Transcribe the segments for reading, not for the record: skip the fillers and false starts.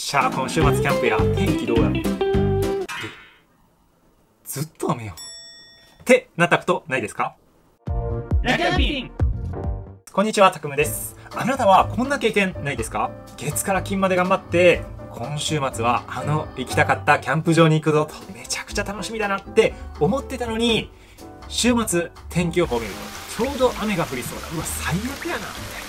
しゃあ、今週末キャンプや。天気どうやろ。ずっと雨よ。ってなったことないですか？ラキャンピン。こんにちは、たくむです。あなたはこんな経験ないですか？月から金まで頑張って、今週末は行きたかったキャンプ場に行くぞと、めちゃくちゃ楽しみだなって思ってたのに、週末天気予報を見ると、ちょうど雨が降りそうだ。うわ、最悪やな、みたいな。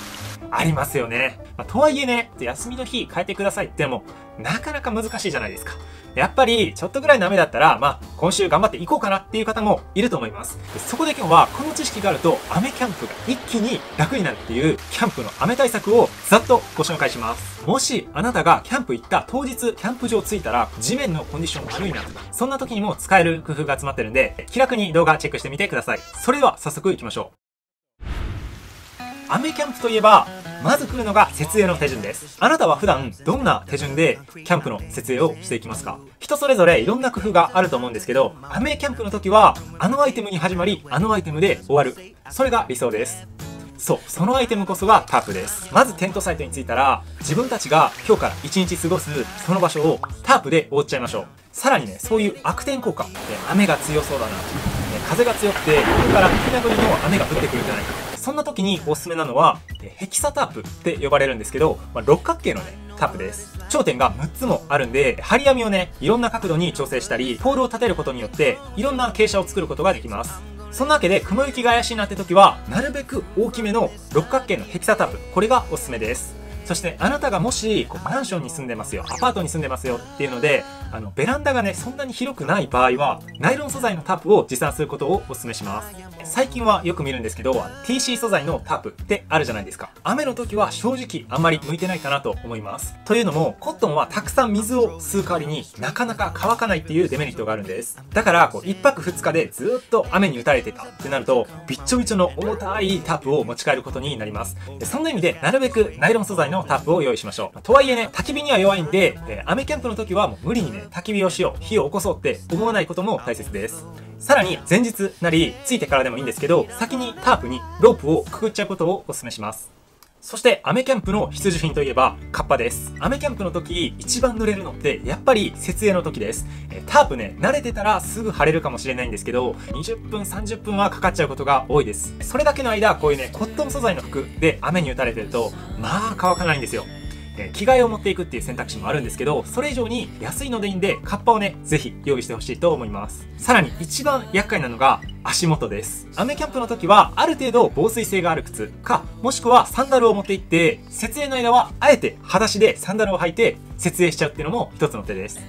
ありますよね。とはいえね、休みの日変えてくださいっても、なかなか難しいじゃないですか。やっぱり、ちょっとぐらいの雨だったら、今週頑張っていこうかなっていう方もいると思います。そこで今日は、この知識があると、雨キャンプが一気に楽になるっていう、キャンプの雨対策をざっとご紹介します。もし、あなたがキャンプ行った当日、キャンプ場着いたら、地面のコンディション悪いなとか、そんな時にも使える工夫が詰まってるんで、気楽に動画チェックしてみてください。それでは、早速行きましょう。雨キャンプといえば、まず来るのが設営の手順です。あなたは普段どんな手順でキャンプの設営をしていきますか？人それぞれいろんな工夫があると思うんですけど、雨キャンプの時はあのアイテムに始まり、あのアイテムで終わる。それが理想です。そう、そのアイテムこそがタープです。まずテントサイトに着いたら、自分たちが今日から1日過ごすその場所をタープで覆っちゃいましょう。さらにね、そういう悪天候か、雨が強そうだな、風が強くて、ここから吹き殴りの雨が降ってくるんじゃないか。そんな時におすすめなのは、ヘキサタープって呼ばれるんですけど、六角形のね、タープです。頂点が6つもあるんで、張り網をね、いろんな角度に調整したり、ポールを立てることによって、いろんな傾斜を作ることができます。そんなわけで、雲行きが怪しいなって時は、なるべく大きめの六角形のヘキサタープ、これがおすすめです。そしてあなたがもしマンションに住んでますよ、アパートに住んでますよっていうので、ベランダがね、そんなに広くない場合は、ナイロン素材のタープを持参することをお勧めします。最近はよく見るんですけど、TC 素材のタープってあるじゃないですか。雨の時は正直あんまり向いてないかなと思います。というのも、コットンはたくさん水を吸う代わりになかなか乾かないっていうデメリットがあるんです。だから、1泊2日でずっと雨に打たれてたってなると、びっちょびちょの重たいタープを持ち帰ることになります。そんな意味で、なるべくナイロン素材のタープを用意しましょう。とはいえね、焚き火には弱いんで、雨キャンプの時はもう無理にね、焚き火をしよう、火を起こそうって思わないことも大切です。さらに前日なり、ついてからでもいいんですけど、先にタープにロープをくくっちゃうことをお勧めします。そして雨キャンプの必需品といえばカッパです。雨キャンプの時一番濡れるのってやっぱり設営の時です。タープね、慣れてたらすぐ晴れるかもしれないんですけど、20分30分はかかっちゃうことが多いです。それだけの間、こういうね、コットン素材の服で雨に打たれてると、乾かないんですよ。着替えを持っていくっていう選択肢もあるんですけど、それ以上に安いのでいいんで、カッパをね、ぜひ用意してほしいと思います。さらに一番厄介なのが足元です。雨キャンプの時は、ある程度防水性がある靴か、もしくはサンダルを持っていって、設営の間はあえて裸足でサンダルを履いて設営しちゃうっていうのも一つの手です。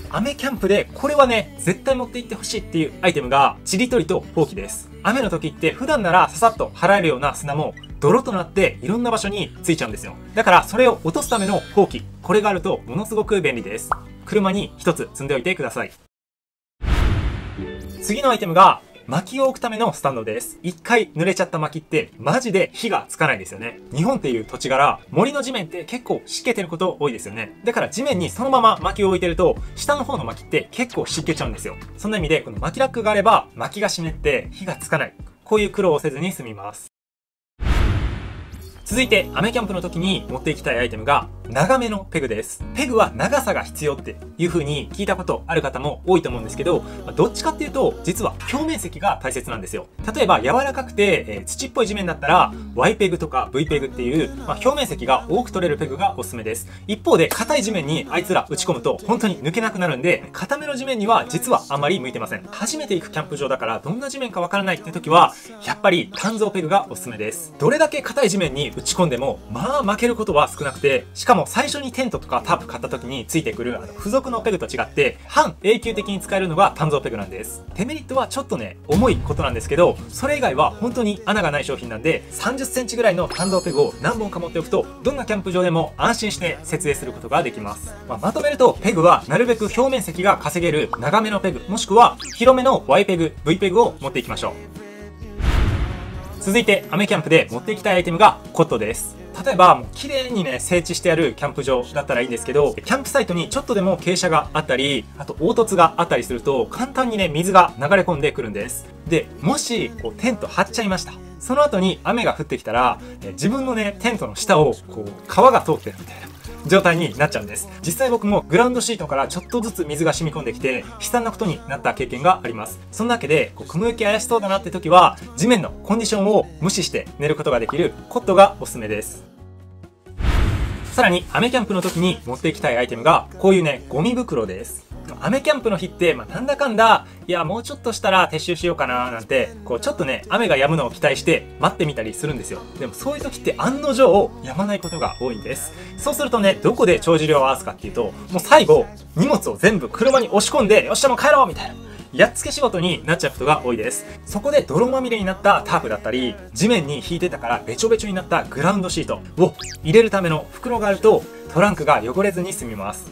雨キャンプでこれはね、絶対持って行ってほしいっていうアイテムが、ちりとりとほうきです。雨の時って普段ならささっと払えるような砂も、泥となっていろんな場所についちゃうんですよ。だからそれを落とすためのほうき、これがあるとものすごく便利です。車に一つ積んでおいてください。次のアイテムが薪を置くためのスタンドです。一回濡れちゃった薪ってマジで火がつかないですよね。日本っていう土地柄、森の地面って結構湿気てること多いですよね。だから地面にそのまま薪を置いてると、下の方の薪って結構湿気ちゃうんですよ。そんな意味でこの薪ラックがあれば薪が湿って火がつかない。こういう苦労をせずに済みます。続いて、雨キャンプの時に持っていきたいアイテムが、長めのペグです。ペグは長さが必要っていう風に聞いたことある方も多いと思うんですけど、どっちかっていうと、実は表面積が大切なんですよ。例えば、柔らかくて、土っぽい地面だったら、Y ペグとか V ペグっていう、表面積が多く取れるペグがおすすめです。一方で、硬い地面にあいつら打ち込むと、本当に抜けなくなるんで、硬めの地面には実はあまり向いてません。初めて行くキャンプ場だから、どんな地面かわからないって時は、やっぱり鍛造ペグがおすすめです。どれだけ硬い地面に打ち込んでも、負けることは少なくて、しかも最初にテントとかタープ買った時についてくる付属のペグと違って、半永久的に使えるのが鍛造ペグなんです。デメリットはちょっとね、重いことなんですけど、それ以外は本当に穴がない商品なんで、30センチぐらいの鍛造ペグを何本か持っておくと、どんなキャンプ場でも安心して設営することができます。まとめると、ペグはなるべく表面積が稼げる長めのペグ、もしくは広めの Y ペグ、V ペグを持っていきましょう。続いて、雨キャンプで持っていきたいアイテムがコットです。例えば、綺麗にね、整地してあるキャンプ場だったらいいんですけど、キャンプサイトにちょっとでも傾斜があったり、あと凹凸があったりすると、簡単にね、水が流れ込んでくるんです。で、もし、テント張っちゃいました。その後に雨が降ってきたら、自分のね、テントの下を、川が通ってるみたいな。状態になっちゃうんです。実際僕もグラウンドシートからちょっとずつ水が染み込んできて悲惨なことになった経験があります。そんなわけで雲行き怪しそうだなって時は地面のコンディションを無視して寝ることができるコットがおすすめです。さらに雨キャンプの時に持っていきたいアイテムがこういうねゴミ袋です。雨キャンプの日って、なんだかんだ、いや、もうちょっとしたら撤収しようかななんて、ちょっとね、雨が止むのを期待して待ってみたりするんですよ。でもそういう時って案の定止まないことが多いんです。そうするとね、どこで帳尻を合わすかっていうと、もう最後、荷物を全部車に押し込んで、よっしゃもう帰ろうみたいな。やっつけ仕事になっちゃうことが多いです。そこで泥まみれになったタープだったり、地面に引いてたからべちょべちょになったグラウンドシートを入れるための袋があると、トランクが汚れずに済みます。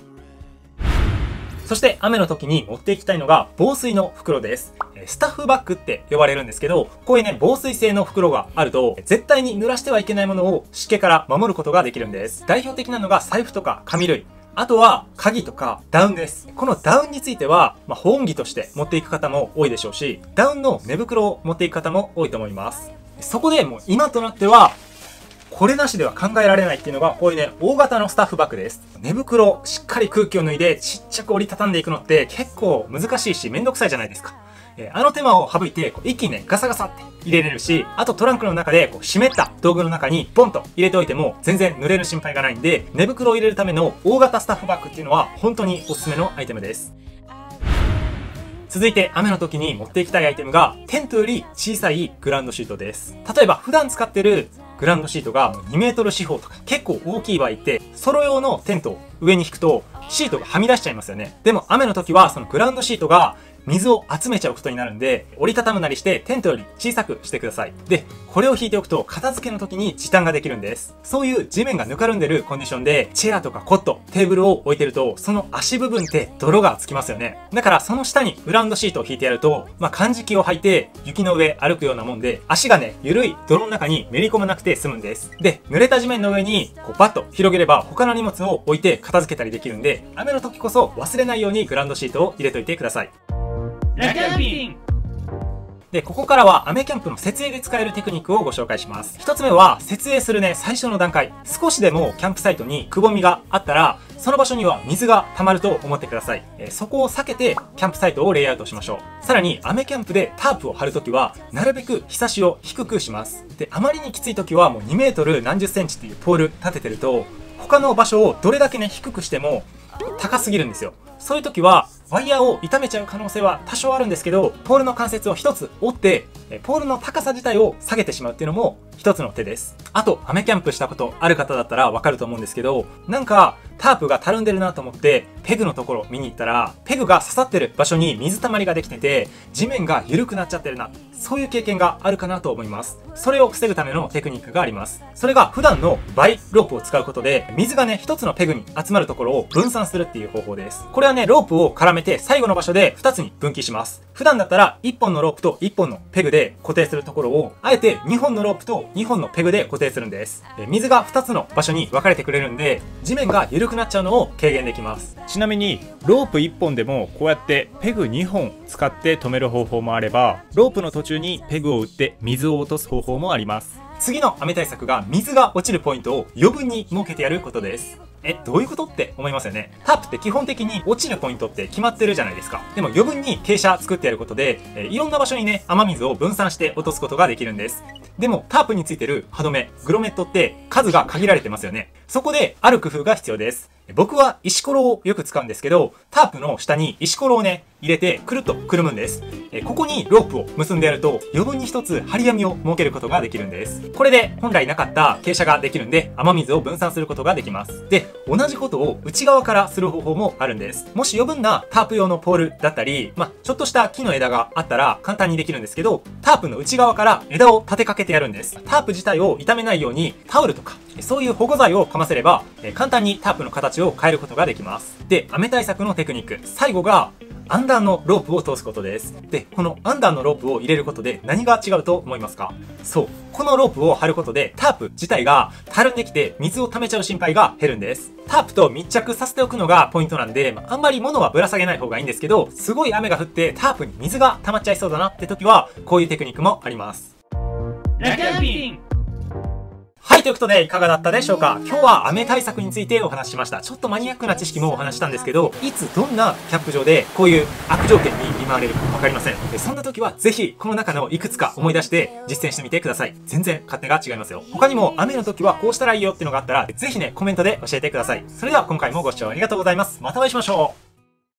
そして雨の時に持っていきたいのが防水の袋です。スタッフバッグって呼ばれるんですけど、こういうね、防水性の袋があると、絶対に濡らしてはいけないものを湿気から守ることができるんです。代表的なのが財布とか紙類。あとは鍵とかダウンです。このダウンについては、保温着として持っていく方も多いでしょうし、ダウンの寝袋を持っていく方も多いと思います。そこでもう今となっては、これなしでは考えられないっていうのが、こういうね、大型のスタッフバッグです。寝袋、しっかり空気を抜いて、ちっちゃく折りたたんでいくのって結構難しいし、めんどくさいじゃないですか。あの手間を省いて、一気にね、ガサガサって入れれるし、あとトランクの中で、湿った道具の中にポンと入れておいても、全然濡れる心配がないんで、寝袋を入れるための大型スタッフバッグっていうのは、本当におすすめのアイテムです。続いて雨の時に持っていきたいアイテムが、テントより小さいグラウンドシートです。例えば普段使ってるグラウンドシートが2メートル四方とか結構大きい場合って、ソロ用のテントを上に引くとシートがはみ出しちゃいますよね。でも雨の時はそのグラウンドシートが水を集めちゃうことになるんで、折りたたむなりしてテントより小さくしてください。で、これを引いておくと片付けの時に時短ができるんです。そういう地面がぬかるんでるコンディションで、チェアとかコット、テーブルを置いてると、その足部分って泥がつきますよね。だからその下にグラウンドシートを引いてやると、かんじきを履いて雪の上歩くようなもんで、足がね、ゆるい泥の中にめり込まなくて済むんです。で、濡れた地面の上にバッと広げれば他の荷物を置いて片付けたりできるんで、雨の時こそ忘れないようにグラウンドシートを入れといてください。ラキャンピング。で、ここからは雨キャンプの設営で使えるテクニックをご紹介します。一つ目は、設営するね、最初の段階。少しでもキャンプサイトにくぼみがあったら、その場所には水が溜まると思ってください。そこを避けて、キャンプサイトをレイアウトしましょう。さらに、雨キャンプでタープを張るときは、なるべく日差しを低くします。で、あまりにきついときは、もう2メートル何十センチっていうポール立ててると、他の場所をどれだけね、低くしても、高すぎるんですよ。そういう時は、ワイヤーを傷めちゃう可能性は多少あるんですけど、ポールの関節を一つ折って、ポールの高さ自体を下げてしまうっていうのも一つの手です。あと、雨キャンプしたことある方だったらわかると思うんですけど、なんか、タープがたるんでるなと思って、ペグのところ見に行ったら、ペグが刺さってる場所に水たまりができてて、地面が緩くなっちゃってるな。そういう経験があるかなと思います。それを防ぐためのテクニックがあります。それが普段の倍ロープを使うことで、水がね、一つのペグに集まるところを分散するっていう方法です。これはね、ロープを絡めて最後の場所で2つに分岐します。普段だったら1本のロープと1本のペグで固定するところを、あえて2本のロープと2本のペグで固定するんです。水が2つの場所に分かれてくれるんで、地面が緩くなっちゃうのを軽減できます。ちなみにロープ1本でもこうやってペグ2本使って止める方法もあれば、ロープの途中にペグを打って水を落とす方法もあります。次の雨対策が水が落ちるポイントを余分に設けてやることです。どういうことって思いますよね。タープって基本的に落ちるポイントって決まってるじゃないですか。でも余分に傾斜作ってやることで、いろんな場所にね、雨水を分散して落とすことができるんです。でもタープについてる歯止め、グロメットって数が限られてますよね。そこである工夫が必要です。僕は石ころをよく使うんですけど、タープの下に石ころをね、入れてくるっとくるむんです。ここにロープを結んでやると余分に一つ針網を設けることができるんです。これで本来なかった傾斜ができるんで、雨水を分散することができます。で、同じことを内側からする方法もあるんです。もし余分なタープ用のポールだったり、ちょっとした木の枝があったら簡単にできるんですけど、タープの内側から枝を立てかけてやるんです。タープ自体を傷めないようにタオルとか、そういう保護剤をかませれば、簡単にタープの形を変えることができます。で、雨対策のテクニック。最後が、アンダーのロープを通すことです。で、このアンダーのロープを入れることで何が違うと思いますか？そう。このロープを張ることでタープ自体がたるんできて水を溜めちゃう心配が減るんです。タープと密着させておくのがポイントなんで、あんまり物はぶら下げない方がいいんですけど、すごい雨が降ってタープに水が溜まっちゃいそうだなって時は、こういうテクニックもあります。ラキャンピング。はい、ということでいかがだったでしょうか。今日は雨対策についてお話ししました。ちょっとマニアックな知識もお話したんですけど、いつどんなキャンプ場でこういう悪条件に見舞われるかわかりません。そんな時はぜひこの中のいくつか思い出して実践してみてください。全然勝手が違いますよ。他にも雨の時はこうしたらいいよっていうのがあったら、ぜひね、コメントで教えてください。それでは今回もご視聴ありがとうございます。またお会いしましょう。